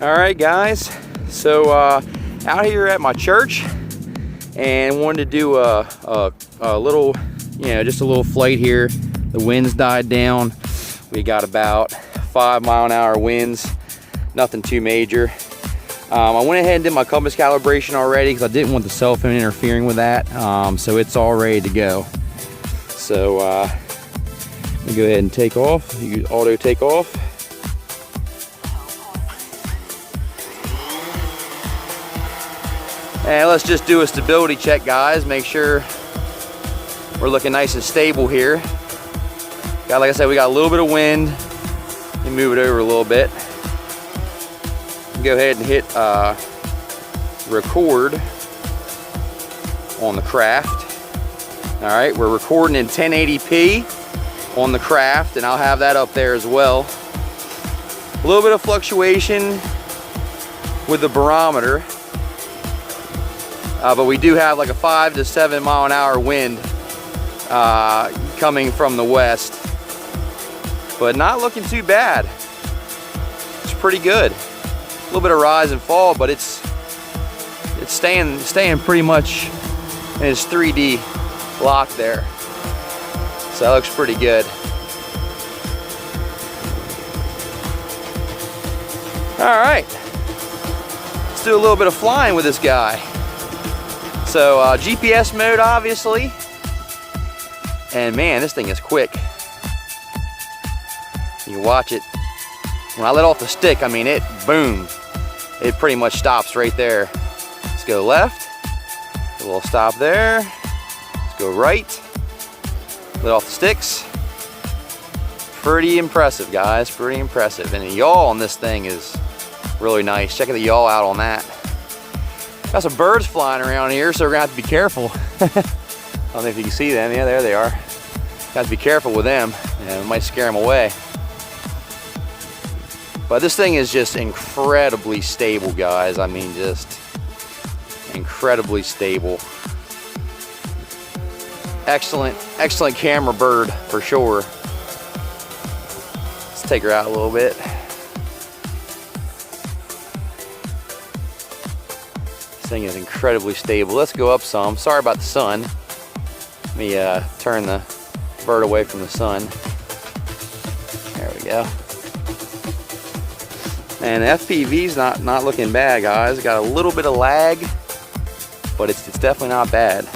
All right, guys. So out here at my church, and wanted to do a little, just a little flight here. The winds died down. We got about 5 mile-an-hour winds. Nothing too major. I went ahead and did my compass calibration already because I didn't want the cell phone interfering with that. So it's all ready to go. So let me go ahead and take off. You auto take off. And let's just do a stability check, guys. Make sure we're looking nice and stable here. Like I said, we got a little bit of wind. Let me move it over a little bit. Go ahead and hit record on the craft. All right, we're recording in 1080p on the craft, and I'll have that up there as well. A little bit of fluctuation with the barometer. But we do have like a 5 to 7 mile-an-hour wind coming from the west, but not looking too bad. It's pretty good. A little bit of rise and fall, but it's staying pretty much in its 3D lock there. So that looks pretty good. All right, let's do a little bit of flying with this guy. So GPS mode, obviously, and man, this thing is quick. You watch it. When I let off the stick, I mean, it boom, it pretty much stops right there. Let's go left, a little stop there. Let's go right, let off the sticks. Pretty impressive, guys, pretty impressive. And the yaw on this thing is really nice. Check the yaw out on that. Got some birds flying around here, so we're gonna have to be careful. I don't know if you can see them. Yeah, there they are. Got to be careful with them. It might scare them away. But this thing is just incredibly stable, guys. I mean, just incredibly stable. Excellent, excellent camera bird for sure. Let's take her out a little bit. Thing is incredibly stable. Let's go up some. Sorry about the sun. Let me turn the bird away from the sun. There we go. And the FPV's not looking bad, guys. Got a little bit of lag, but it's definitely not bad.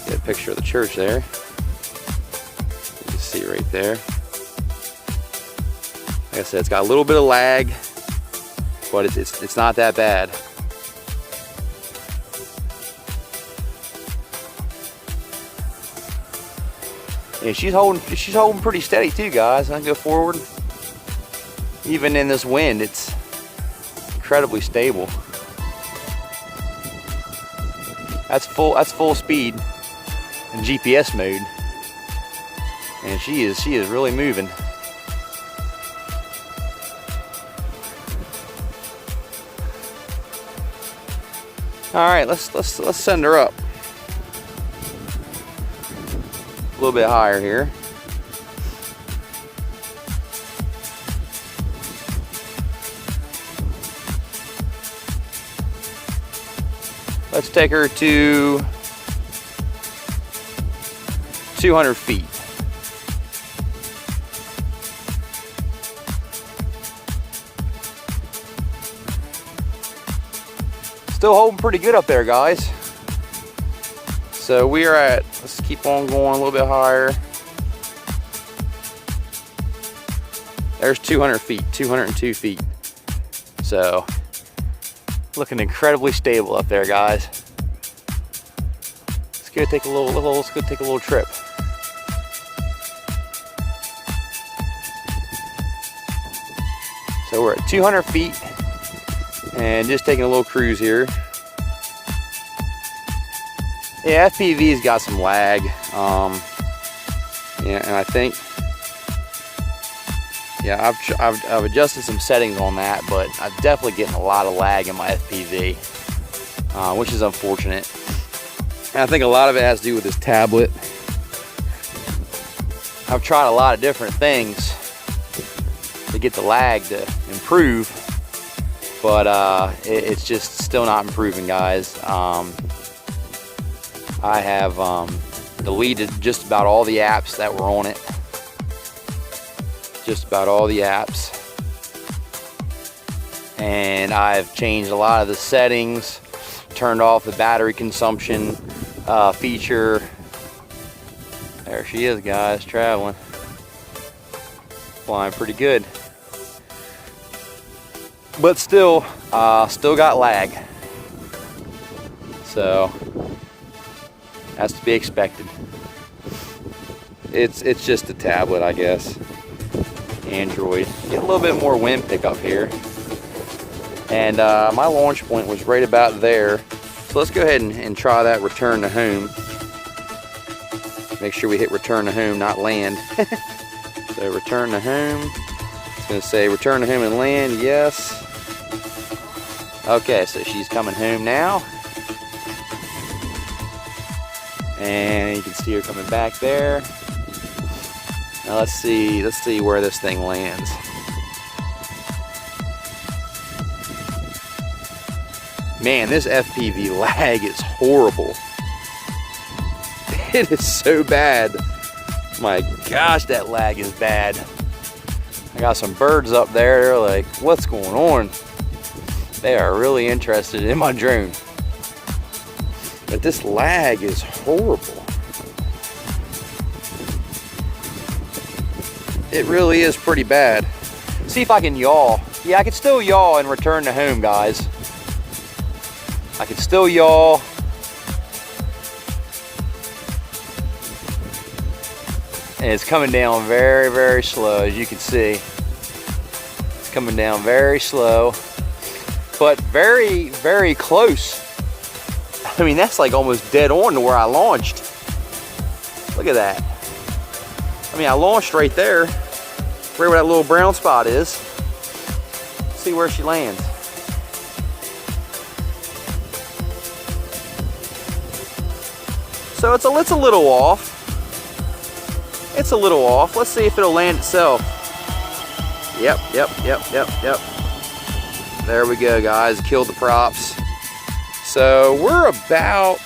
Get a picture of the church there. You can see right there. Like I said, it's got a little bit of lag, but it's not that bad. And she's holding pretty steady too, guys. I can go forward. Even in this wind, it's incredibly stable. That's full speed in GPS mode. And she is really moving. All right, let's send her up. A little bit higher here. Let's take her to 200 feet. Still holding pretty good up there, guys. So we are at, let's keep on going a little bit higher. There's 200 feet, 202 feet. So looking incredibly stable up there, guys. Let's go take a little trip. So we're at 200 feet and just taking a little cruise here. Yeah, FPV's got some lag. Yeah, and I think, yeah, I've adjusted some settings on that, but I'm definitely getting a lot of lag in my FPV, which is unfortunate. And I think a lot of it has to do with this tablet. I've tried a lot of different things to get the lag to improve, but it's just still not improving, guys. I have deleted just about all the apps that were on it. Just about all the apps. And I've changed a lot of the settings, turned off the battery consumption feature. There she is, guys, traveling. Flying pretty good. But still got lag. So that's to be expected. It's just a tablet, I guess. Android. Get a little bit more wind pickup here. And my launch point was right about there. So let's go ahead and try that return to home. Make sure we hit return to home, not land. So return to home. It's going to say return to home and land, yes. Okay, so she's coming home now. And you can see her coming back there. Now let's see where this thing lands. Man, this FPV lag is horrible. It is so bad. My gosh, that lag is bad. I got some birds up there. They're like, what's going on? They are really interested in my drone. But this lag is horrible. It really is pretty bad. See if I can yaw. Yeah, I can still yaw and return to home, guys. I can still yaw. And it's coming down very, very slow, as you can see. It's coming down very slow, but very, very close. I mean, that's like almost dead on to where I launched. Look at that. I mean, I launched right there, right where that little brown spot is. Let's see where she lands. So it's a little off. It's a little off. Let's see if it'll land itself. Yep. There we go, guys. Killed the props. So we're about,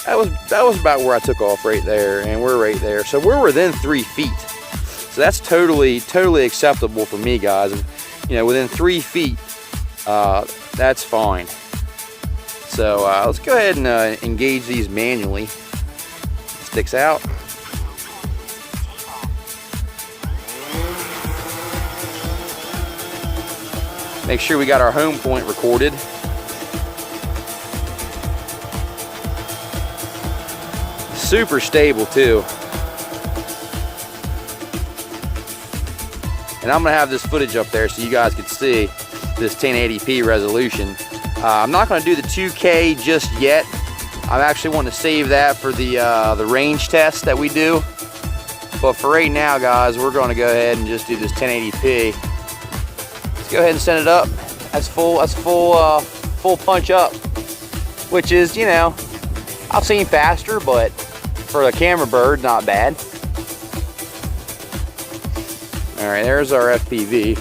that was about where I took off right there, and we're right there. So we're within 3 feet. So that's totally acceptable for me, guys. You know, within 3 feet, that's fine. So let's go ahead and engage these manually. Sticks out. Make sure we got our home point recorded. Super stable too. And I'm gonna have this footage up there so you guys can see this 1080p resolution. I'm not gonna do the 2K just yet. I'm actually wanting to save that for the range test that we do. But for right now, guys, we're going to go ahead and just do this 1080p. Let's go ahead and send it up. That's full punch up, which is, you know, I've seen faster, but for a camera bird, not bad. All right, there's our FPV.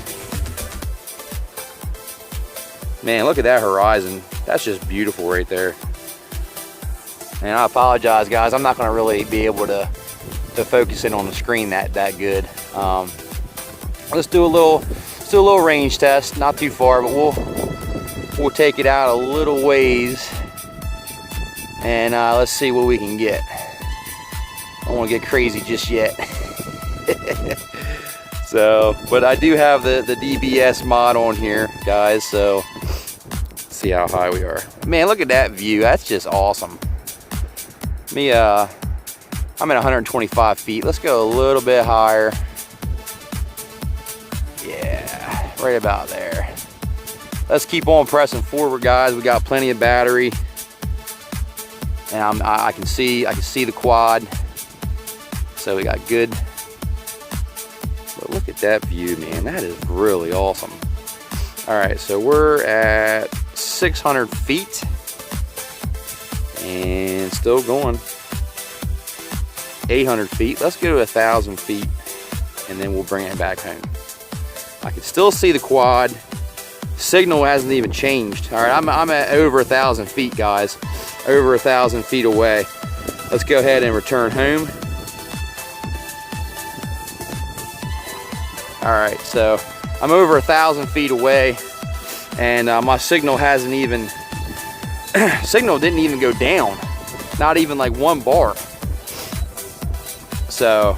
Man, look at that horizon. That's just beautiful right there. And I apologize, guys. I'm not going to really be able to focus in on the screen that good. Let's do a little range test. Not too far, but we'll take it out a little ways, and let's see what we can get. I don't want to get crazy just yet. So, but I do have the DBS mod on here, guys. So let's see how high we are. Man, look at that view. That's just awesome. I'm at 125 feet. Let's go a little bit higher. Yeah, right about there. Let's keep on pressing forward, guys. We got plenty of battery, and I can see the quad. So we got good. But look at that view, man. That is really awesome. All right, so we're at 600 feet. And still going. 800 feet. Let's go to 1,000 feet and then we'll bring it back home. I can still see the quad. Signal hasn't even changed. All right, I'm at over 1,000 feet, guys. Over 1,000 feet away. Let's go ahead and return home. All right, so I'm over 1,000 feet away, and my signal hasn't even, signal didn't even go down. Not even like 1 bar. So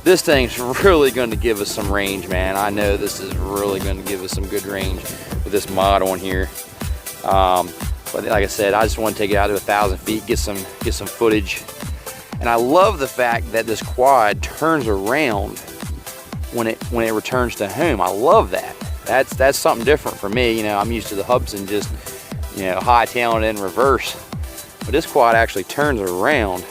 this thing's really going to give us some range, man. I know this is really going to give us some good range with this mod on here. But like I said, I just want to take it out to 1,000 feet, get some footage. And I love the fact that this quad turns around when it returns to home. I love that. That's something different for me. You know, I'm used to the Hubsan just, you know, hightailing in reverse. But this quad actually turns around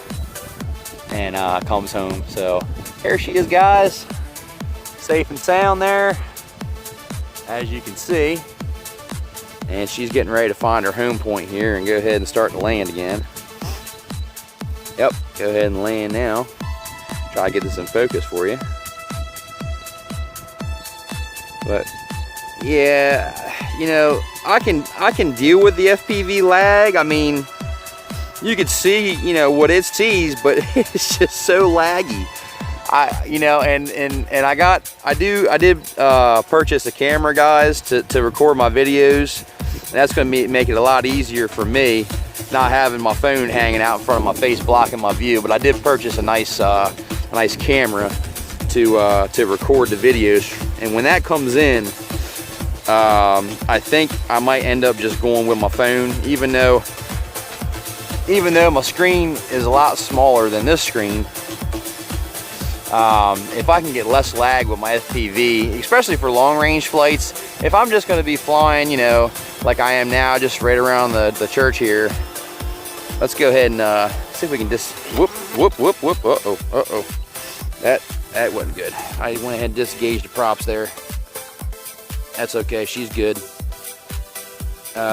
and comes home. So here she is, guys, safe and sound there, as you can see. And she's getting ready to find her home point here and go ahead and start to land again. Yep, go ahead and land now. Try to get this in focus for you. But yeah, you know, I can deal with the FPV lag. I mean, you could see, you know, what it sees, but it's just so laggy. You know, and I did purchase a camera, guys, to record my videos. And that's going to make it a lot easier for me, not having my phone hanging out in front of my face blocking my view. But I did purchase a nice camera to record the videos. And when that comes in, I think I might end up just going with my phone, even though my screen is a lot smaller than this screen. If I can get less lag with my FPV, especially for long range flights, if I'm just going to be flying, you know, like I am now, just right around the church here, let's go ahead and see if we can just whoop. Uh-oh. That wasn't good. I went ahead and disengaged the props there. That's okay, she's good.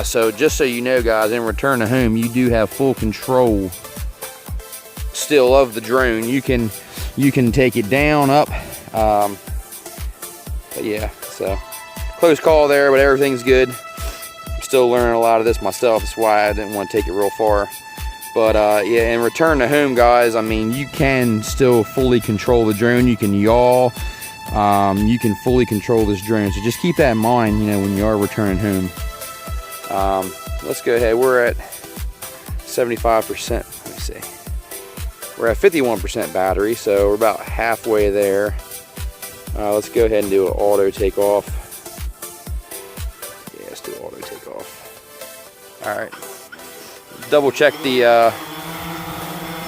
So just so you know, guys, in return to home, you do have full control still of the drone. You can take it down, up. But yeah, so close call there, but everything's good. I'm still learning a lot of this myself. That's why I didn't want to take it real far. But yeah, in return to home, guys, I mean, you can still fully control the drone. You can yaw. You can fully control this drone. So just keep that in mind, you know, when you are returning home. Let's go ahead. We're at 75%. Let me see. We're at 51% battery, so we're about halfway there. Let's go ahead and do an auto takeoff. Yeah, let's do auto takeoff. All right. Double check the,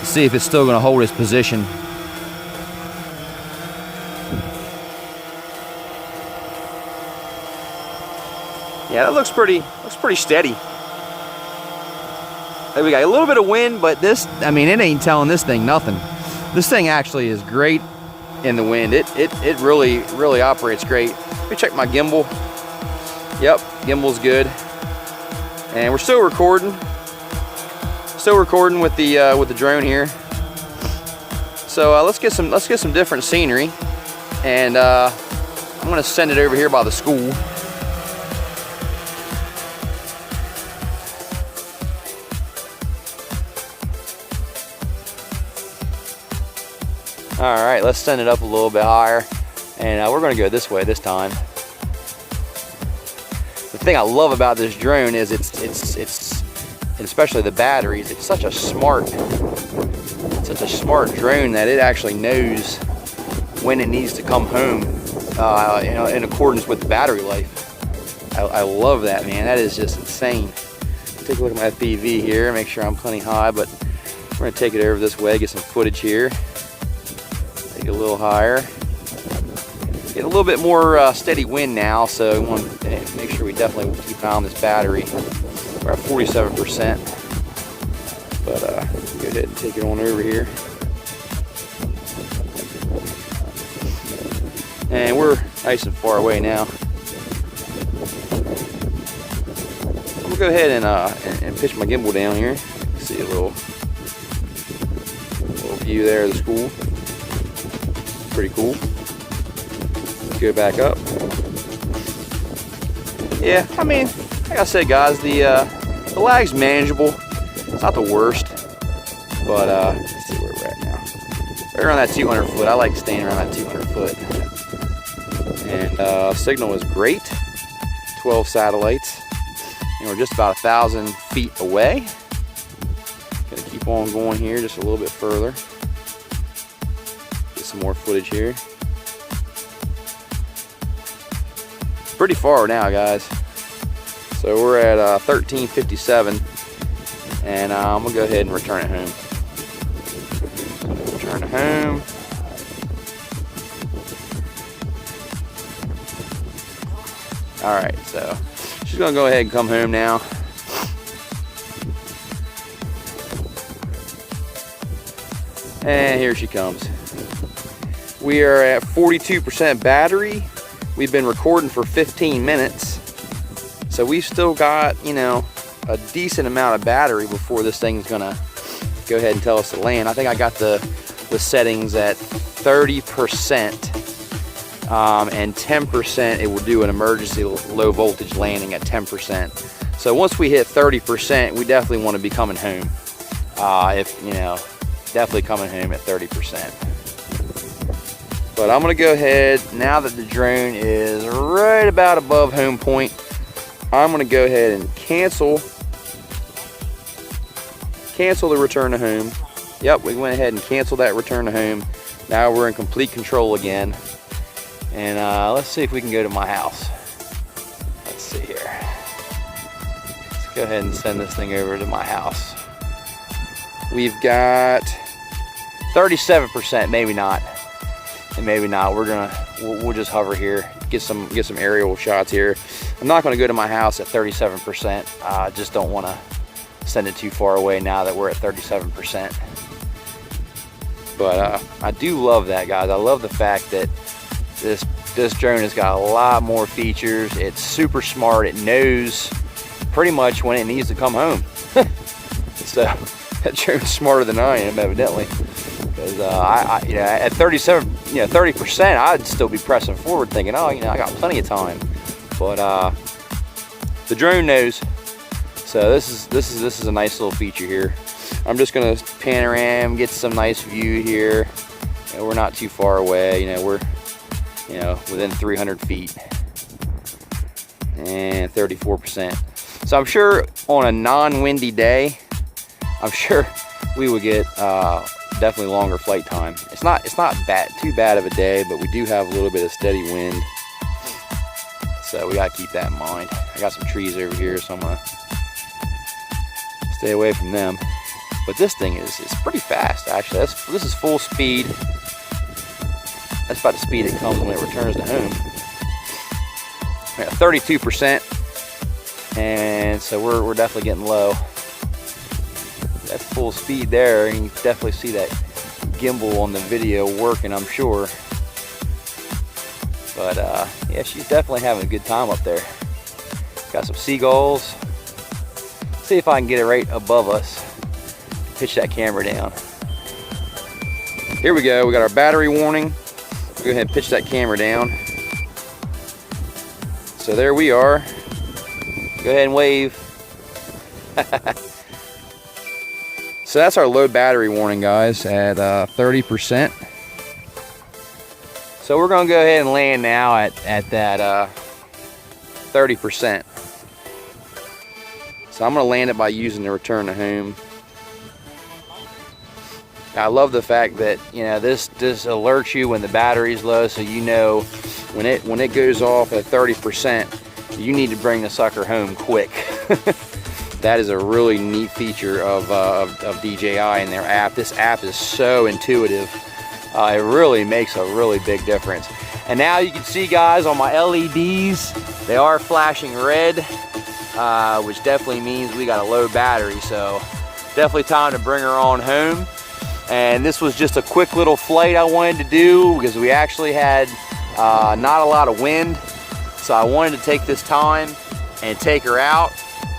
see if it's still going to hold its position. Yeah, that looks pretty steady. We got a little bit of wind, but this, I mean, it ain't telling this thing nothing. This thing actually is great in the wind. It really operates great. Let me check my gimbal. Yep, gimbal's good. And we're still recording. Still recording with the drone here. So let's get some different scenery, and I'm gonna send it over here by the school. All right, let's send it up a little bit higher, and we're gonna go this way this time. The thing I love about this drone is it's and especially the batteries. It's such a smart drone that it actually knows when it needs to come home, you know, in accordance with the battery life. I love that, man. That is just insane. Take a look at my FPV here, make sure I'm plenty high, but we're gonna take it over this way, get some footage here. Take it a little higher. Get a little bit more steady wind now, so we want to make sure we definitely keep an eye on this battery. We're at 47%, but go ahead and take it on over here. And we're nice and far away now. I'm gonna go ahead and pitch my gimbal down here. See a little view there of the school. Pretty cool. Go back up. Yeah, I mean, like I said, guys, the lag's manageable. It's not the worst, but let's see where we're at now. Right around that 200 foot. I like staying around that 200 foot. And signal is great. 12 satellites. And we're just about 1,000 feet away. Gonna keep on going here just a little bit further. Get some more footage here. Pretty far now, guys. So we're at 1357, and I'm gonna go ahead and return it home. Return it home. All right, so she's gonna go ahead and come home now. And here she comes. We are at 42% battery. We've been recording for 15 minutes. So we've still got, you know, a decent amount of battery before this thing's gonna go ahead and tell us to land. I think I got the settings at 30%. And 10% it will do an emergency low voltage landing at 10%. So once we hit 30%, we definitely want to be coming home. If you know, definitely coming home at 30%. But I'm gonna go ahead, now that the drone is right about above home point, I'm gonna go ahead and cancel the return to home. Yep, we went ahead and canceled that return to home. Now we're in complete control again. And let's see if we can go to my house. Let's see here. Let's go ahead and send this thing over to my house. We've got 37%, maybe not. And maybe not. We'll just hover here, get some aerial shots here. I'm not gonna go to my house at 37%. I just don't wanna send it too far away now that we're at 37%. But I do love that, guys. I love the fact that this drone has got a lot more features. It's super smart. It knows pretty much when it needs to come home. So that drone's smarter than I am, evidently. Because you know, at 30%, I'd still be pressing forward, thinking, oh, you know, I got plenty of time. But the drone knows. So this is a nice little feature here. I'm just gonna panorama, get some nice view here. You know, we're not too far away. You know, we're within 300 feet. And 34%. So I'm sure on a non-windy day, I'm sure we would get definitely longer flight time. It's not too bad of a day, but we do have a little bit of steady wind. So we gotta keep that in mind. I got some trees over here, so I'm gonna stay away from them. But this thing is pretty fast, actually. This is full speed. That's about the speed it comes when it returns to home. We're at 32%, and so we're definitely getting low. That's full speed there, and you can definitely see that gimbal on the video working, I'm sure. But yeah, she's definitely having a good time up there. Got some seagulls. See if I can get it right above us. Pitch that camera down. Here we go. We got our battery warning. Go ahead and pitch that camera down. So there we are. Go ahead and wave. So that's our low battery warning, guys, at 30%. So we're gonna go ahead and land now at that 30%. So I'm gonna land it by using the return to home. I love the fact that, you know, this alerts you when the battery's low, so you know when it goes off at 30%, you need to bring the sucker home quick. That is a really neat feature of DJI and their app. This app is so intuitive. It really makes a really big difference. And now you can see, guys, on my LEDs, they are flashing red, which definitely means we got a low battery. So definitely time to bring her on home. And this was just a quick little flight I wanted to do because we actually had not a lot of wind. So I wanted to take this time and take her out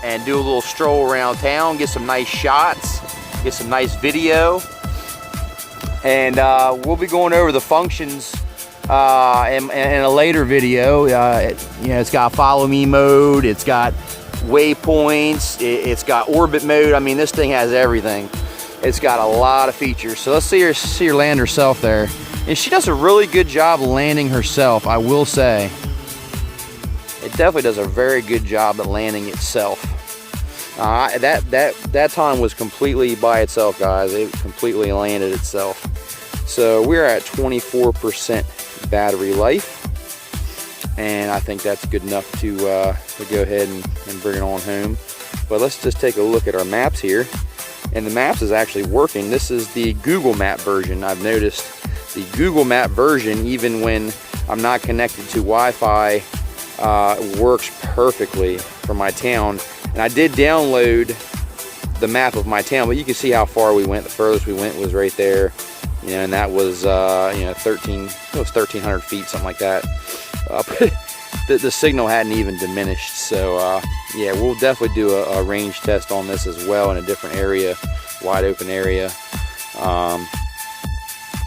and do a little stroll around town, get some nice shots, get some nice video. And we'll be going over the functions in a later video. It's got follow me mode, it's got waypoints, it's got orbit mode. I mean, this thing has everything. It's got a lot of features. So let's see her land herself there. And she does a really good job landing herself, I will say. It definitely does a very good job at landing itself. That time was completely by itself, guys. It completely landed itself. So we're at 24% battery life, and I think that's good enough to go ahead and bring it on home. But let's just take a look at our maps here. And the maps is actually working. This is the Google Map version. I've noticed the Google Map version, even when I'm not connected to Wi-Fi, works perfectly for my town. And I did download the map of my town, but you can see how far we went. The furthest we went was right there, and that was 1,300 feet, something like that. The signal hadn't even diminished. So yeah, we'll definitely do a range test on this as well in a different area, wide open area.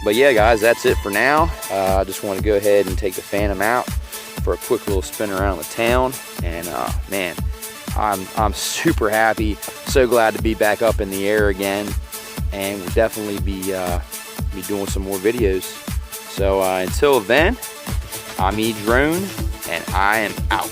But yeah, guys, that's it for now. I just want to go ahead and take the Phantom out for a quick little spin around the town, and man, I'm super happy, so glad to be back up in the air again, and we'll definitely be doing some more videos. So until then, I'm eDrone, and I am out.